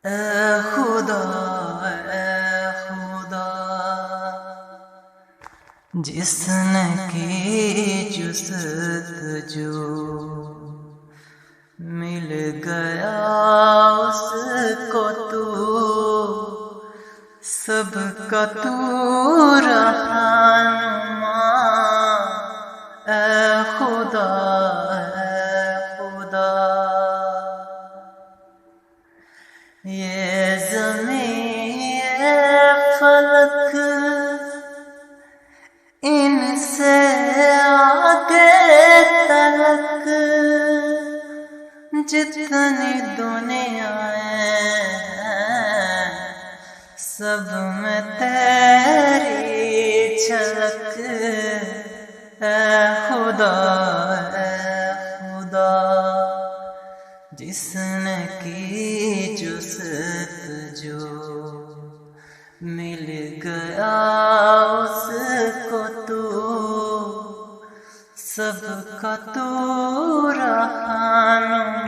اے خدا اے خدا، جس نے کی جستجو مل گیا اس کو تو، سب کا تو رہنما۔ اے خدا اے خدا، یہ زمین یہ فلک ان سے آگے تلک، جتنی دنیا ہیں سب میں تیری جھلک۔ اے خدا اے خدا، جس نے کی جستجو مل گیا اس کو تو، سب کا تو رہنما۔